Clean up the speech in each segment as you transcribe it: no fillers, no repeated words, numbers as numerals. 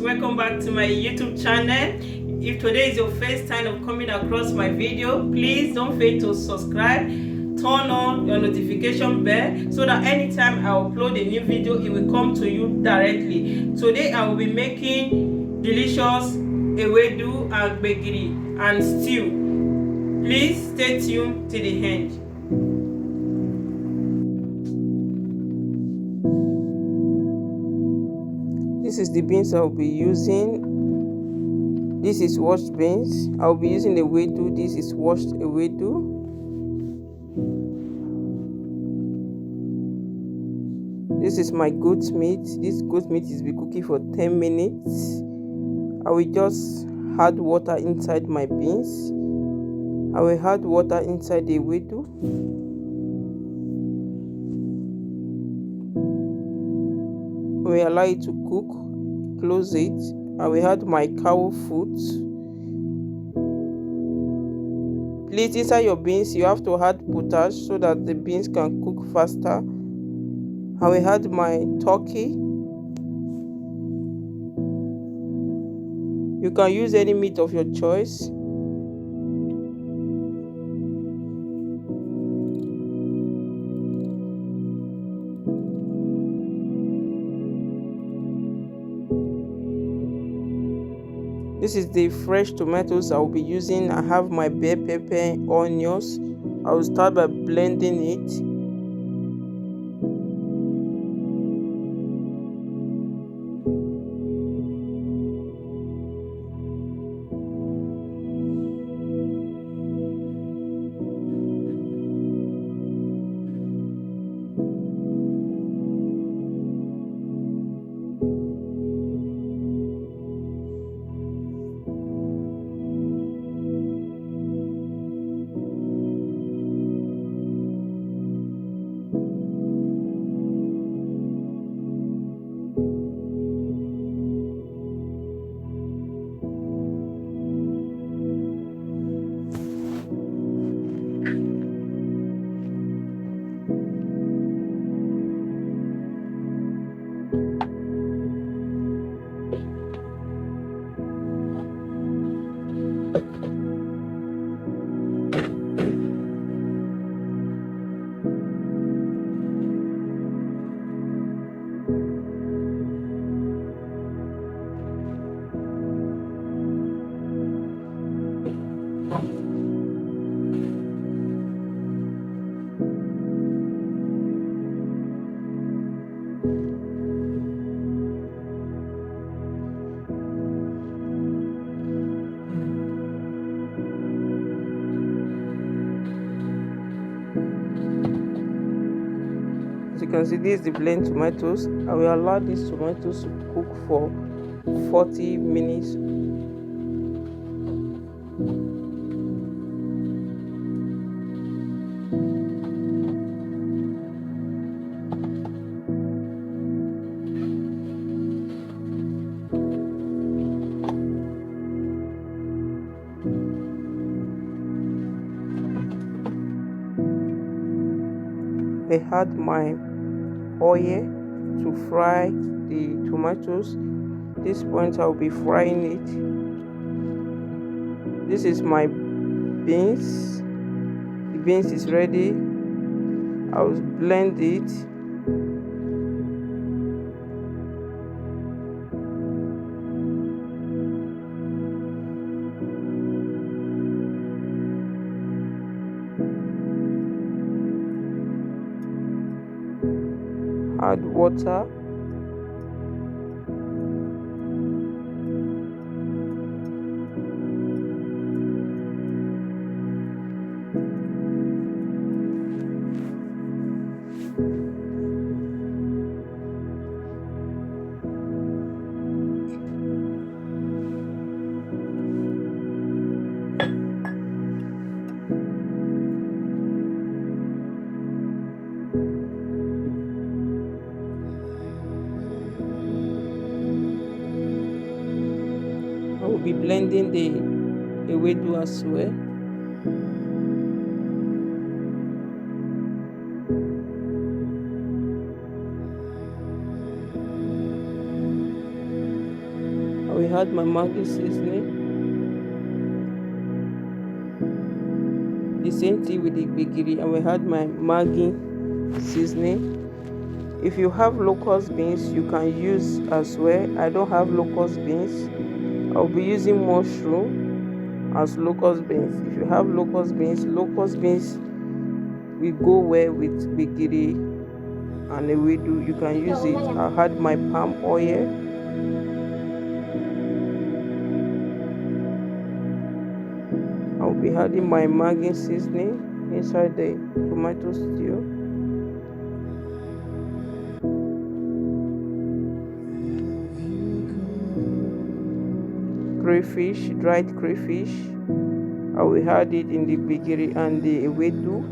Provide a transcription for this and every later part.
welcome back to my YouTube channel. If today is your first time of coming across my video, please don't fail to subscribe, turn on your notification bell so that anytime I upload a new video, it will come to you directly. Today I will be making delicious ewedu and gbegiri and stew. Please stay tuned till the end. This is the beans I will be using. This is washed beans. I will be using ewedu. This is washed ewedu. This is my goat meat. This goat meat is be cooking for 10 minutes. I will just add water inside my beans. I will add water inside the ewedu. We allow it to cook. Close it. I will add my cow food. Please, inside your beans you have to add potash so that the beans can cook faster. I will add my turkey. You can use any meat of your choice. This is the fresh tomatoes I will be using. I have my bell pepper, onions. I will start by blending it. As you can see, this is the blend tomatoes. I will allow these tomatoes to cook for 40 minutes. I add my oil to fry the tomatoes. At this point I'll be frying it. This is my beans. The beans is ready. I'll blend it. Add water. I will be blending the ewedu as well. add my Maggi seasoning. The same thing with the gbegiri, I will add my Maggi seasoning. If you have locust beans, you can use as well. I don't have locust beans. I'll be using mushroom as locust beans. If you have locust beans will go well with gbegiri and ewedu. You can use it. I'll add my palm oil. I'll be adding my Maggi seasoning inside the tomato stew. Crayfish, dried crayfish, I will add it in the gbegiri and the ewedu.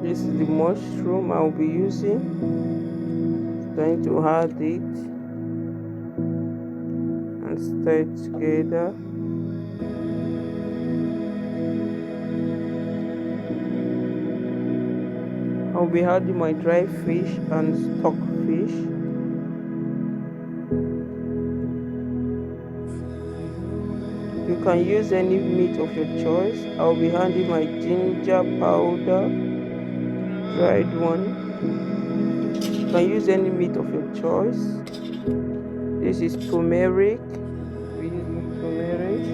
This is the mushroom I'll be using. Trying to add it and stir it together. I'll be adding my dry fish and stock fish. You can use any meat of your choice. I'll be adding my ginger powder, dried one. You can use any meat of your choice. This is turmeric. We're using turmeric,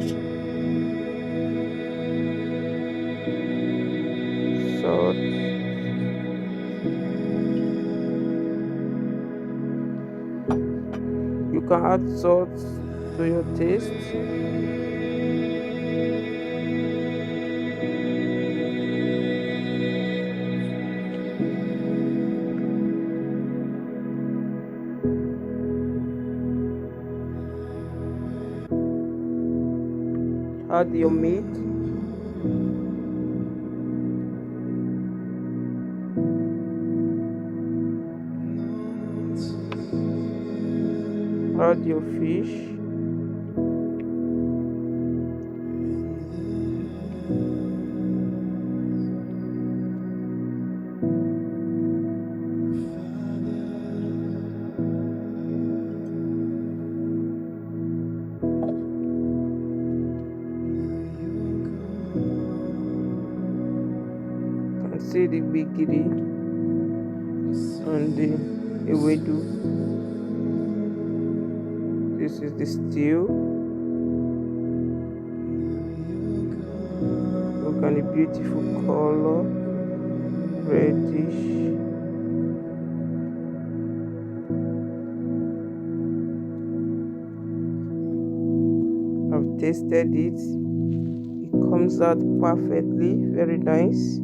salt, you can add salt to your taste. Add your meat. Add your fish. See the gbegiri and the ewedu. This is the stew. Look at the beautiful color, reddish. I've tasted it. It comes out perfectly, very nice.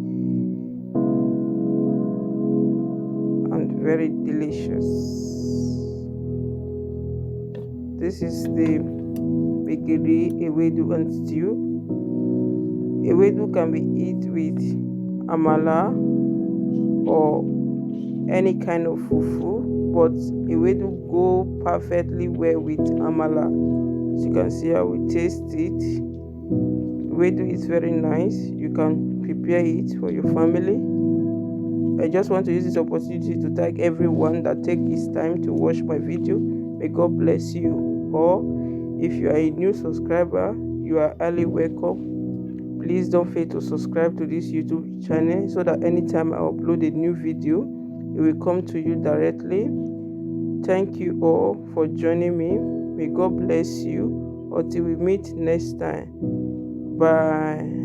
Very delicious. This is the gbegiri, ewedu and stew. Ewedu can be eaten with amala or any kind of fufu, but ewedu go perfectly well with amala. As you can see, I will taste it. Ewedu is very nice. You can prepare it for your family. I just want to use this opportunity to thank everyone that take this time to watch my video. May God bless you. Or if you are a new subscriber, you are highly welcome. Please don't fail to subscribe to this YouTube channel so that anytime I upload a new video, it will come to you directly. Thank you all for joining me. May God bless you. Until we meet next time. Bye.